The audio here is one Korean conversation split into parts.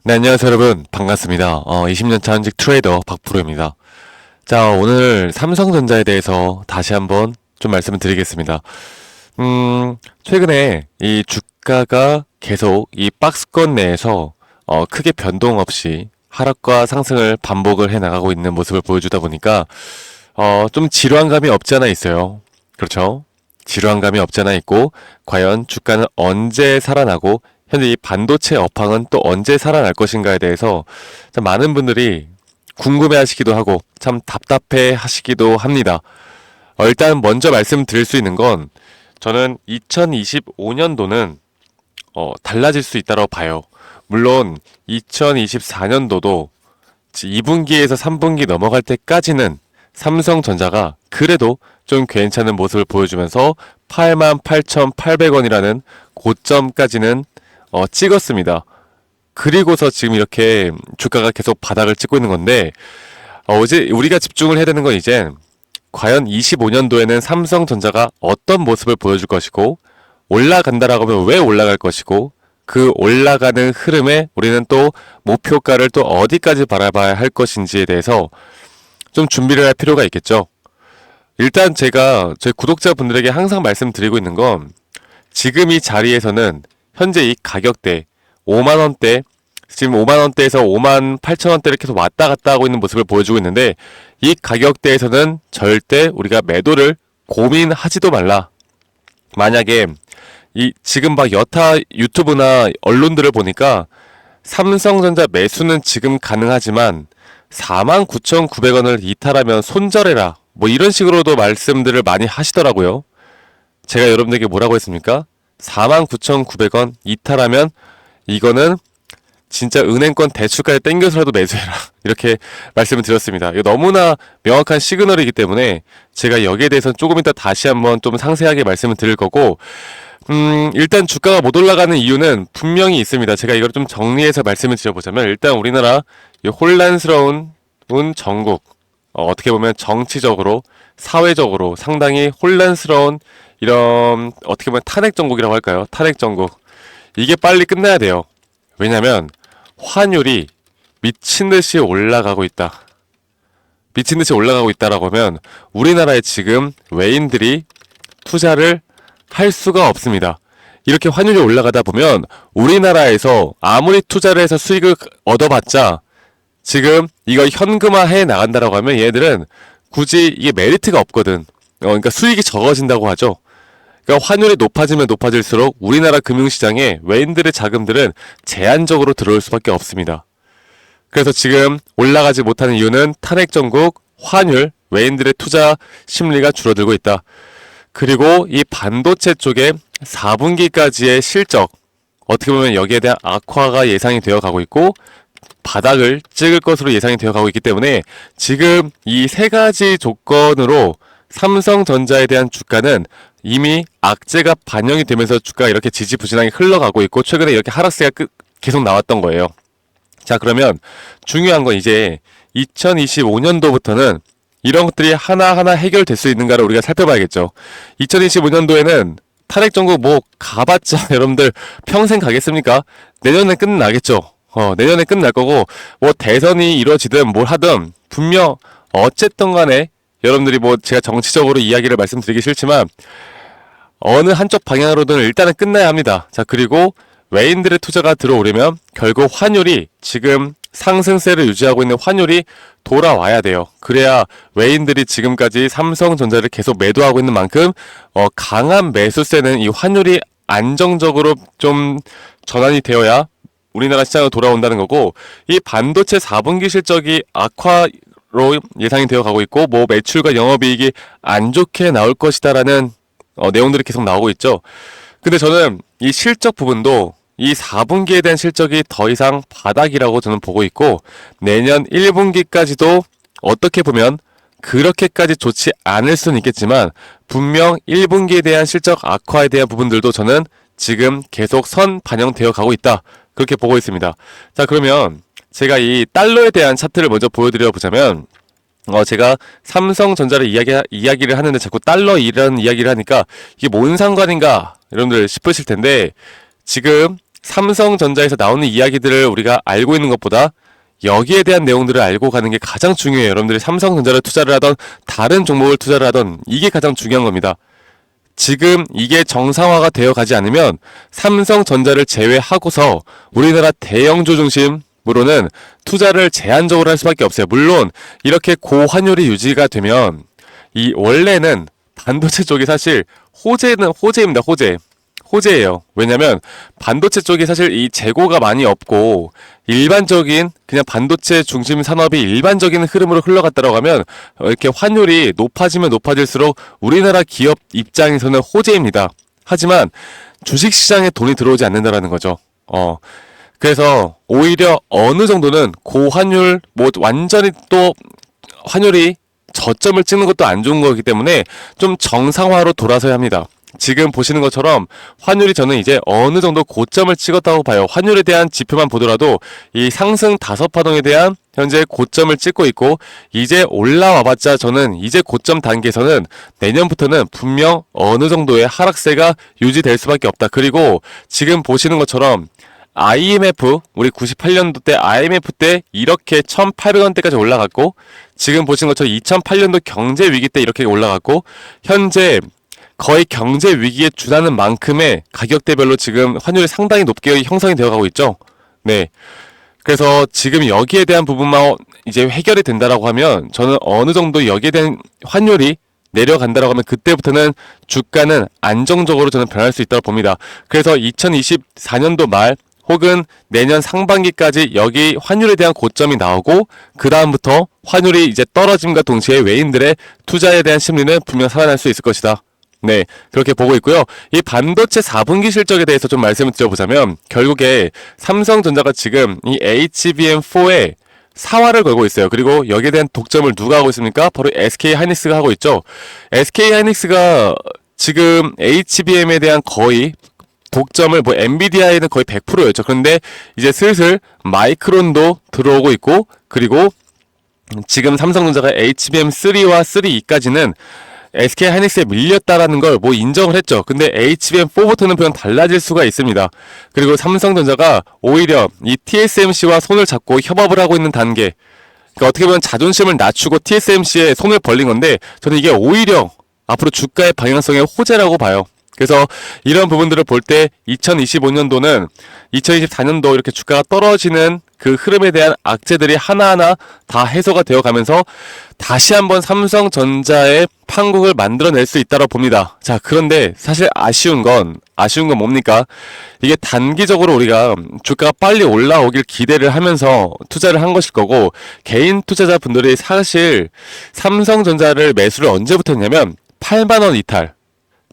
네, 안녕하세요, 여러분. 반갑습니다. 20년차 현직 트레이더 박프로입니다. 자, 오늘 삼성전자에 대해서 다시 한번 좀 말씀을 드리겠습니다. 최근에 이 주가가 계속 이 박스권 내에서 크게 변동 없이 하락과 상승을 반복을 해 나가고 있는 모습을 보여주다 보니까 좀 지루한 감이 없지 않아 있어요. 그렇죠? 지루한 감이 없지 않아 있고, 과연 주가는 언제 살아나고, 현재 이 반도체 업황은 또 언제 살아날 것인가에 대해서 참 많은 분들이 궁금해 하시기도 하고, 참 답답해 하시기도 합니다. 일단 먼저 말씀드릴 수 있는 건, 저는 2025년도는 달라질 수 있다고 봐요. 물론 2024년도도 2분기에서 3분기 넘어갈 때까지는 삼성전자가 그래도 좀 괜찮은 모습을 보여주면서 88,800원이라는 고점까지는 찍었습니다. 그리고서 지금 이렇게 주가가 계속 바닥을 찍고 있는 건데, 이제 우리가 집중을 해야 되는 건 이제 과연 25년도에는 삼성전자가 어떤 모습을 보여줄 것이고, 올라간다라고 하면 왜 올라갈 것이고, 그 올라가는 흐름에 우리는 또 목표가를 또 어디까지 바라봐야 할 것인지에 대해서 좀 준비를 할 필요가 있겠죠. 일단 제가 저희 구독자분들에게 항상 말씀드리고 있는 건, 지금 이 자리에서는 현재 이 가격대 5만원대, 지금 5만원대에서 5만 8천원대를 계속 왔다 갔다 하고 있는 모습을 보여주고 있는데, 이 가격대에서는 절대 우리가 매도를 고민하지도 말라. 만약에 이 지금 막 여타 유튜브나 언론들을 보니까 삼성전자 매수는 지금 가능하지만 49,900원을 이탈하면 손절해라, 뭐 이런 식으로도 말씀들을 많이 하시더라고요. 제가 여러분들에게 뭐라고 했습니까? 49,900원 이탈하면 이거는 진짜 은행권 대출까지 땡겨서라도 매수해라, 이렇게 말씀을 드렸습니다. 이거 너무나 명확한 시그널이기 때문에 제가 여기에 대해서는 조금 이따 다시 한번 좀 상세하게 말씀을 드릴 거고, 일단 주가가 못 올라가는 이유는 분명히 있습니다. 제가 이걸 좀 정리해서 말씀을 드려보자면, 일단 우리나라 이 혼란스러운 정국, 어떻게 보면 정치적으로, 사회적으로 상당히 혼란스러운 이런, 어떻게 보면 탄핵 정국이라고 할까요? 탄핵 정국. 이게 빨리 끝나야 돼요. 왜냐면 환율이 미친 듯이 올라가고 있다. 미친 듯이 올라가고 있다라고 하면 우리나라에 지금 외인들이 투자를 할 수가 없습니다. 이렇게 환율이 올라가다 보면 우리나라에서 아무리 투자를 해서 수익을 얻어봤자, 지금 이거 현금화해 나간다라고 하면 얘들은 굳이 이게 메리트가 없거든. 그러니까 수익이 적어진다고 하죠. 그러니까 환율이 높아지면 높아질수록 우리나라 금융시장에 외인들의 자금들은 제한적으로 들어올 수밖에 없습니다. 그래서 지금 올라가지 못하는 이유는 탄핵 정국, 환율, 외인들의 투자 심리가 줄어들고 있다. 그리고 이 반도체 쪽에 4분기까지의 실적, 어떻게 보면 여기에 대한 악화가 예상이 되어 가고 있고, 바닥을 찍을 것으로 예상이 되어 가고 있기 때문에 지금 이 세 가지 조건으로 삼성전자에 대한 주가는 이미 악재가 반영이 되면서 주가가 이렇게 지지부진하게 흘러가고 있고, 최근에 이렇게 하락세가 계속 나왔던 거예요. 자, 그러면 중요한 건 이제 2025년도부터는 이런 것들이 하나하나 해결될 수 있는가를 우리가 살펴봐야겠죠. 2025년도에는 탄핵 정국 뭐 가봤자 여러분들 평생 가겠습니까? 내년에 끝나겠죠. 내년에 끝날 거고, 뭐 대선이 이루어지든 뭘 하든 분명 어쨌든 간에 여러분들이 뭐 제가 정치적으로 이야기를 말씀드리기 싫지만 어느 한쪽 방향으로든 일단은 끝나야 합니다. 자, 그리고 외인들의 투자가 들어오려면 결국 환율이, 지금 상승세를 유지하고 있는 환율이 돌아와야 돼요. 그래야 외인들이 지금까지 삼성전자를 계속 매도하고 있는 만큼 강한 매수세는 이 환율이 안정적으로 좀 전환이 되어야 우리나라 시장으로 돌아온다는 거고, 이 반도체 4분기 실적이 악화로 예상이 되어 가고 있고, 뭐 매출과 영업이익이 안 좋게 나올 것이다라는 내용들이 계속 나오고 있죠. 근데 저는 이 실적 부분도 이 4분기에 대한 실적이 더 이상 바닥이라고 저는 보고 있고, 내년 1분기까지도 어떻게 보면 그렇게까지 좋지 않을 수는 있겠지만 분명 1분기에 대한 실적 악화에 대한 부분들도 저는 지금 계속 선 반영되어 가고 있다, 그렇게 보고 있습니다. 자, 그러면 제가 이 달러에 대한 차트를 먼저 보여드려 보자면, 제가 삼성전자를 이야기를 하는데 자꾸 달러 이런 이야기를 하니까 이게 뭔 상관인가 여러분들 싶으실 텐데, 지금 삼성전자에서 나오는 이야기들을 우리가 알고 있는 것보다 여기에 대한 내용들을 알고 가는 게 가장 중요해요. 여러분들이 삼성전자를 투자를 하던 다른 종목을 투자를 하던 이게 가장 중요한 겁니다. 지금 이게 정상화가 되어 가지 않으면 삼성전자를 제외하고서 우리나라 대형주 중심으로는 투자를 제한적으로 할 수밖에 없어요. 물론 이렇게 고환율이 유지가 되면 이 원래는 반도체 쪽이 사실 호재입니다. 호재예요. 왜냐면 반도체 쪽이 사실 이 재고가 많이 없고 일반적인 그냥 반도체 중심 산업이 일반적인 흐름으로 흘러갔다고 하면 이렇게 환율이 높아지면 높아질수록 우리나라 기업 입장에서는 호재입니다. 하지만 주식시장에 돈이 들어오지 않는다라는 거죠. 그래서 오히려 어느 정도는 고환율 뭐 완전히 또 환율이 저점을 찍는 것도 안 좋은 거기 때문에 좀 정상화로 돌아서야 합니다. 지금 보시는 것처럼 환율이 저는 이제 어느 정도 고점을 찍었다고 봐요. 환율에 대한 지표만 보더라도 이 상승 5파동에 대한 현재 고점을 찍고 있고 이제 올라와봤자 저는 이제 고점 단계에서는 내년부터는 분명 어느 정도의 하락세가 유지될 수밖에 없다. 그리고 지금 보시는 것처럼 IMF 우리 98년도 때 IMF 때 이렇게 1,800원대까지 올라갔고 지금 보시는 것처럼 2008년도 경제 위기 때 이렇게 올라갔고 현재 거의 경제 위기에 준하는 만큼의 가격대별로 지금 환율이 상당히 높게 형성이 되어 가고 있죠. 네. 그래서 지금 여기에 대한 부분만 이제 해결이 된다라고 하면 저는 어느 정도 여기에 대한 환율이 내려간다라고 하면 그때부터는 주가는 안정적으로 저는 변할 수 있다고 봅니다. 그래서 2024년도 말 혹은 내년 상반기까지 여기 환율에 대한 고점이 나오고 그 다음부터 환율이 이제 떨어짐과 동시에 외인들의 투자에 대한 심리는 분명 살아날 수 있을 것이다. 네, 그렇게 보고 있고요. 이 반도체 4분기 실적에 대해서 좀 말씀을 드려보자면 결국에 삼성전자가 지금 이 HBM4에 사활을 걸고 있어요. 그리고 여기에 대한 독점을 누가 하고 있습니까? 바로 SK하이닉스가 하고 있죠. SK하이닉스가 지금 HBM에 대한 거의 독점을 뭐 엔비디아에는 거의 100%였죠. 그런데 이제 슬슬 마이크론도 들어오고 있고 그리고 지금 삼성전자가 HBM3와 3E까지는 SK하이닉스에 밀렸다라는 걸 뭐 인정을 했죠. 근데 HBM4부터는 그냥 달라질 수가 있습니다. 그리고 삼성전자가 오히려 이 TSMC와 손을 잡고 협업을 하고 있는 단계. 그러니까 어떻게 보면 자존심을 낮추고 TSMC에 손을 벌린 건데 저는 이게 오히려 앞으로 주가의 방향성의 호재라고 봐요. 그래서 이런 부분들을 볼 때 2025년도는 2024년도 이렇게 주가가 떨어지는 그 흐름에 대한 악재들이 하나하나 다 해소가 되어 가면서 다시 한번 삼성전자의 판국을 만들어낼 수 있다고 봅니다. 자, 그런데 사실 아쉬운 건 뭡니까? 이게 단기적으로 우리가 주가가 빨리 올라오길 기대를 하면서 투자를 한 것일 거고 개인 투자자분들이 사실 삼성전자를 매수를 언제부터 했냐면 8만원 이탈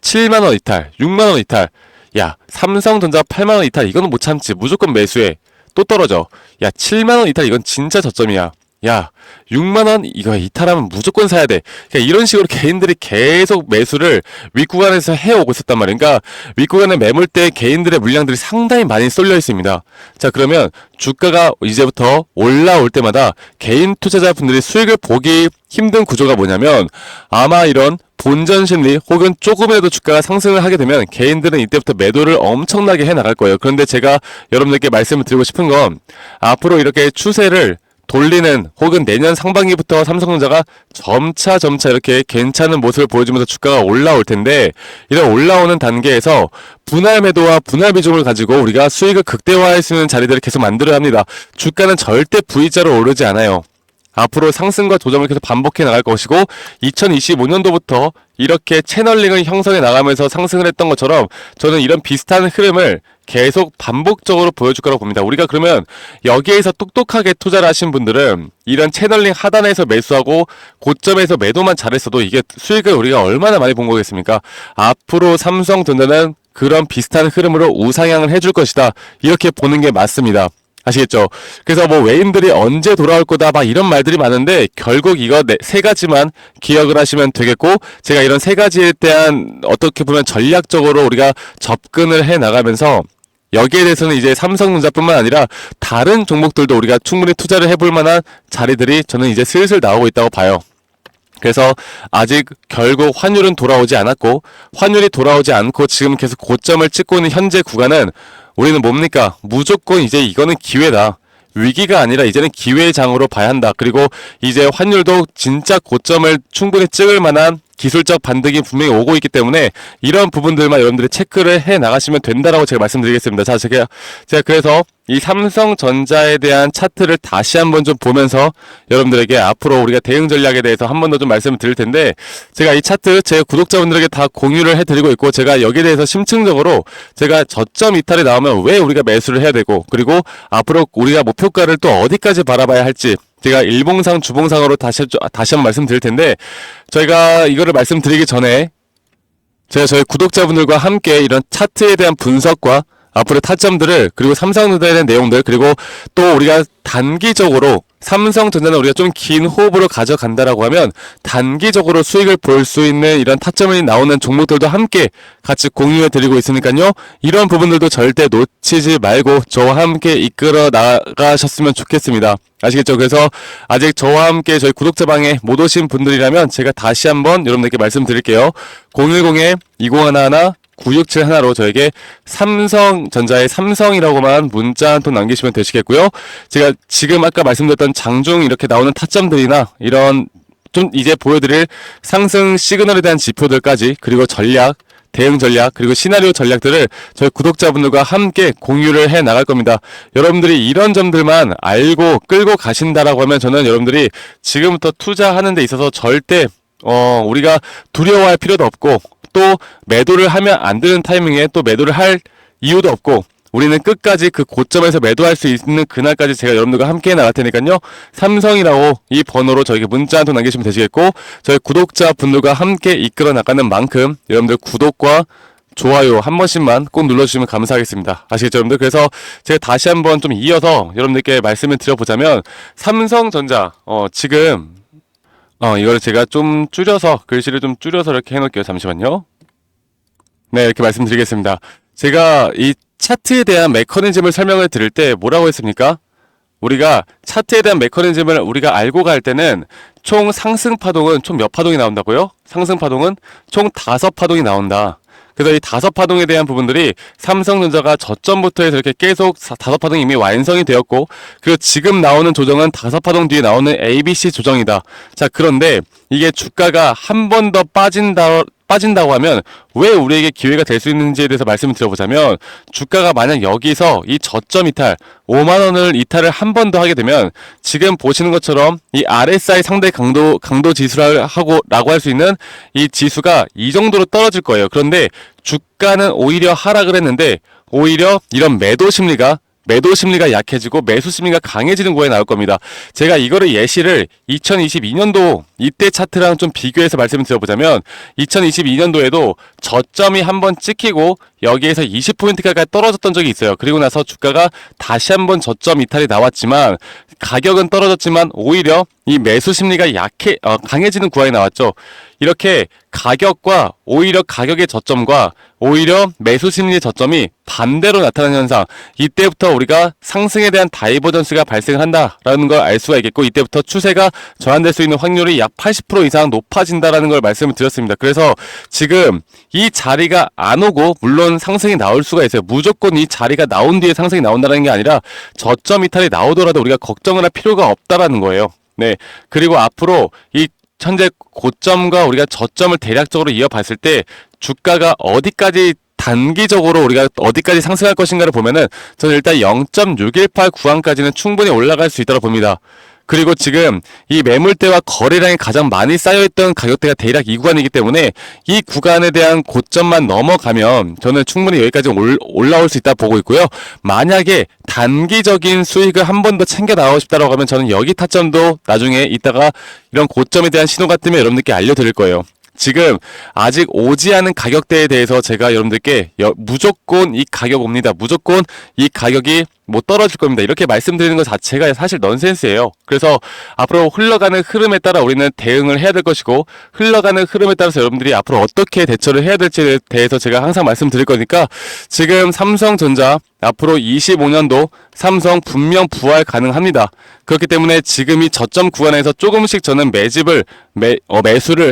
7만원 이탈, 6만원 이탈. 야, 삼성전자 8만원 이탈, 이거는 못 참지. 무조건 매수해. 또 떨어져. 야, 7만원 이탈, 이건 진짜 저점이야. 야, 6만원, 이거 이탈하면 무조건 사야 돼. 그러니까 이런 식으로 개인들이 계속 매수를 윗구간에서 해오고 있었단 말이야. 그러니까 윗구간에 매물대 개인들의 물량들이 상당히 많이 쏠려 있습니다. 자, 그러면 주가가 이제부터 올라올 때마다 개인 투자자분들이 수익을 보기 힘든 구조가 뭐냐면 아마 이런 본전 심리 혹은 조금이라도 주가가 상승을 하게 되면 개인들은 이때부터 매도를 엄청나게 해 나갈 거예요. 그런데 제가 여러분들께 말씀을 드리고 싶은 건 앞으로 이렇게 추세를 돌리는 혹은 내년 상반기부터 삼성전자가 점차 이렇게 괜찮은 모습을 보여주면서 주가가 올라올 텐데 이런 올라오는 단계에서 분할 매도와 분할 비중을 가지고 우리가 수익을 극대화할 수 있는 자리들을 계속 만들어야 합니다. 주가는 절대 V자로 오르지 않아요. 앞으로 상승과 조정을 계속 반복해 나갈 것이고 2025년도부터 이렇게 채널링을 형성해 나가면서 상승을 했던 것처럼 저는 이런 비슷한 흐름을 계속 반복적으로 보여줄 거라고 봅니다. 우리가 그러면 여기에서 똑똑하게 투자를 하신 분들은 이런 채널링 하단에서 매수하고 고점에서 매도만 잘했어도 이게 수익을 우리가 얼마나 많이 본 거겠습니까? 앞으로 삼성전자는 그런 비슷한 흐름으로 우상향을 해줄 것이다. 이렇게 보는 게 맞습니다. 아시겠죠? 그래서 뭐 외인들이 언제 돌아올 거다 막 이런 말들이 많은데 결국 이거 세 가지만 기억을 하시면 되겠고 제가 이런 세 가지에 대한 어떻게 보면 전략적으로 우리가 접근을 해 나가면서 여기에 대해서는 이제 삼성전자뿐만 아니라 다른 종목들도 우리가 충분히 투자를 해볼 만한 자리들이 저는 이제 슬슬 나오고 있다고 봐요. 그래서 아직 결국 환율은 돌아오지 않았고 환율이 돌아오지 않고 지금 계속 고점을 찍고 있는 현재 구간은 우리는 뭡니까? 무조건 이제 이거는 기회다. 위기가 아니라 이제는 기회의 장으로 봐야 한다. 그리고 이제 환율도 진짜 고점을 충분히 찍을 만한 기술적 반등이 분명히 오고 있기 때문에 이런 부분들만 여러분들이 체크를 해 나가시면 된다라고 제가 말씀드리겠습니다. 자, 제가 그래서 이 삼성전자에 대한 차트를 다시 한번 좀 보면서 여러분들에게 앞으로 우리가 대응 전략에 대해서 한 번 더 좀 말씀을 드릴 텐데, 제가 이 차트 제 구독자분들에게 다 공유를 해드리고 있고, 제가 여기에 대해서 심층적으로 제가 저점 이탈이 나오면 왜 우리가 매수를 해야 되고, 그리고 앞으로 우리가 목표가를 또 어디까지 바라봐야 할지 제가 일봉상 주봉상으로 다시 한번 말씀드릴 텐데, 저희가 이거를 말씀드리기 전에 제가 저희 구독자분들과 함께 이런 차트에 대한 분석과 앞으로의 타점들을, 그리고 삼성전자에 대한 내용들, 그리고 또 우리가 단기적으로 삼성전자는 우리가 좀 긴 호흡으로 가져간다라고 하면 단기적으로 수익을 볼 수 있는 이런 타점이 나오는 종목들도 함께 같이 공유해 드리고 있으니까요. 이런 부분들도 절대 놓치지 말고 저와 함께 이끌어 나가셨으면 좋겠습니다. 아시겠죠? 그래서 아직 저와 함께 저희 구독자방에 못 오신 분들이라면 제가 다시 한번 여러분들께 말씀드릴게요. 010-2011 9671로 저에게 삼성전자의 삼성이라고만 문자 한 통 남기시면 되시겠고요. 제가 지금 아까 말씀드렸던 장중 이렇게 나오는 타점들이나 이런 좀 이제 보여드릴 상승 시그널에 대한 지표들까지, 그리고 전략, 대응 전략, 그리고 시나리오 전략들을 저희 구독자분들과 함께 공유를 해 나갈 겁니다. 여러분들이 이런 점들만 알고 끌고 가신다라고 하면 저는 여러분들이 지금부터 투자하는 데 있어서 절대 우리가 두려워할 필요도 없고, 또 매도를 하면 안 되는 타이밍에 또 매도를 할 이유도 없고, 우리는 끝까지 그 고점에서 매도할 수 있는 그날까지 제가 여러분들과 함께 나갈 테니까요. 삼성이라고 이 번호로 저에게 문자 한 통 남기시면 되시겠고, 저희 구독자분들과 함께 이끌어 나가는 만큼 여러분들 구독과 좋아요 한 번씩만 꼭 눌러주시면 감사하겠습니다. 아시겠죠, 여러분들? 그래서 제가 다시 한번 좀 이어서 여러분들께 말씀을 드려보자면, 삼성전자 지금 이걸 제가 좀 줄여서, 글씨를 좀 줄여서 이렇게 해놓을게요. 잠시만요. 네, 이렇게 말씀드리겠습니다. 제가 이 차트에 대한 메커니즘을 설명을 드릴 때 뭐라고 했습니까? 우리가 차트에 대한 메커니즘을 우리가 알고 갈 때는 총 상승 파동은 총 몇 파동이 나온다고요? 상승 파동은 총 5파동이 나온다. 그래서 이 5파동에 대한 부분들이 삼성전자가 저점부터 해서 이렇게 계속 5파동이 이미 완성이 되었고, 그리고 지금 나오는 조정은 5파동 뒤에 나오는 ABC 조정이다. 자, 그런데 이게 주가가 한 번 더 빠진다고 하면 왜 우리에게 기회가 될 수 있는지에 대해서 말씀을 드려보자면, 주가가 만약 여기서 이 저점 이탈 5만원을 이탈을 한 번 더 하게 되면 지금 보시는 것처럼 이 RSI 상대 강도 지수라고 할 수 있는 이 지수가 이 정도로 떨어질 거예요. 그런데 주가는 오히려 하락을 했는데, 오히려 이런 매도 심리가 약해지고 매수 심리가 강해지는 구간이 나올 겁니다. 제가 이거를 예시를 2022년도 이때 차트랑 좀 비교해서 말씀을 드려보자면, 2022년도에도 저점이 한번 찍히고 여기에서 20포인트 가까이 떨어졌던 적이 있어요. 그리고 나서 주가가 다시 한번 저점 이탈이 나왔지만 가격은 떨어졌지만 오히려 이 매수 심리가 강해지는 구간이 나왔죠. 이렇게 가격과 오히려 가격의 저점과 오히려 매수 심리의 저점이 반대로 나타나는 현상, 이때부터 우리가 상승에 대한 다이버전스가 발생을 한다라는 걸 알 수가 있겠고, 이때부터 추세가 전환될 수 있는 확률이 약 80% 이상 높아진다라는 걸 말씀을 드렸습니다. 그래서 지금 이 자리가 안 오고, 물론 상승이 나올 수가 있어요. 무조건 이 자리가 나온 뒤에 상승이 나온다는 게 아니라 저점 이탈이 나오더라도 우리가 걱정을 할 필요가 없다라는 거예요. 네. 그리고 앞으로 이 현재 고점과 우리가 저점을 대략적으로 이어봤을 때 주가가 어디까지 단기적으로 우리가 어디까지 상승할 것인가를 보면은 저는 일단 0.618 구간까지는 충분히 올라갈 수 있다고 봅니다. 그리고 지금 이 매물대와 거래량이 가장 많이 쌓여있던 가격대가 대략 이 구간이기 때문에 이 구간에 대한 고점만 넘어가면 저는 충분히 여기까지 올라올 수 있다 보고 있고요. 만약에 단기적인 수익을 한 번 더 챙겨 나가고 싶다라고 하면 저는 여기 타점도 나중에 이따가 이런 고점에 대한 신호가 뜨면 여러분들께 알려드릴 거예요. 지금 아직 오지 않은 가격대에 대해서 제가 여러분들께 무조건 이 가격 옵니다. 무조건 이 가격이 떨어질 겁니다. 이렇게 말씀드리는 것 자체가 사실 넌센스예요. 그래서 앞으로 흘러가는 흐름에 따라 우리는 대응을 해야 될 것이고, 흘러가는 흐름에 따라서 여러분들이 앞으로 어떻게 대처를 해야 될지에 대해서 제가 항상 말씀드릴 거니까, 지금 삼성전자 앞으로 25년도 삼성 분명 부활 가능합니다. 그렇기 때문에 지금 이 저점 구간에서 조금씩 저는 매수를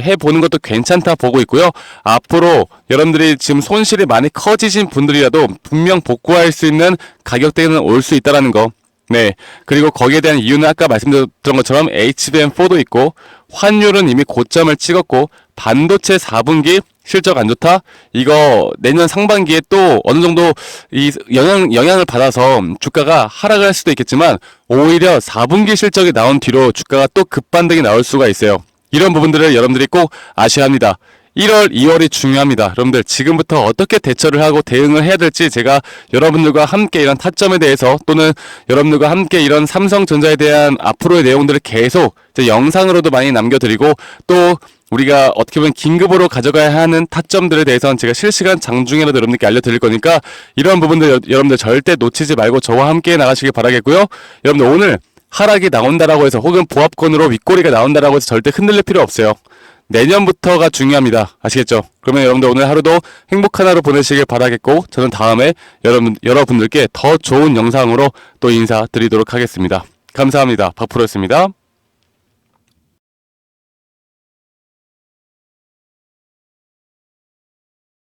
해보는 것도 괜찮다 보고 있고요. 앞으로 여러분들이 지금 손실이 많이 커지신 분들이라도 분명 복구할 수 있는 가격대는 올 수 있다라는 거. 네. 그리고 거기에 대한 이유는 아까 말씀드렸던 것처럼 HBM4도 있고, 환율은 이미 고점을 찍었고, 반도체 4분기 실적 안 좋다? 이거 내년 상반기에 또 어느 정도 이 영향을 받아서 주가가 하락을 할 수도 있겠지만, 오히려 4분기 실적이 나온 뒤로 주가가 또 급반등이 나올 수가 있어요. 이런 부분들을 여러분들이 꼭 아셔야 합니다. 1월, 2월이 중요합니다. 여러분들 지금부터 어떻게 대처를 하고 대응을 해야 될지 제가 여러분들과 함께 이런 타점에 대해서 또는 여러분들과 함께 이런 삼성전자에 대한 앞으로의 내용들을 계속 이제 영상으로도 많이 남겨드리고, 또 우리가 어떻게 보면 긴급으로 가져가야 하는 타점들에 대해서는 제가 실시간 장중에라도 여러분들께 알려드릴 거니까 이런 부분들 여러분들 절대 놓치지 말고 저와 함께 나가시길 바라겠고요. 여러분들 오늘 하락이 나온다라고 해서 혹은 보합권으로 윗꼬리가 나온다라고 해서 절대 흔들릴 필요 없어요. 내년부터가 중요합니다. 아시겠죠? 그러면 여러분들 오늘 하루도 행복한 하루 보내시길 바라겠고, 저는 다음에 여러분들께 더 좋은 영상으로 또 인사드리도록 하겠습니다. 감사합니다. 박프로였습니다.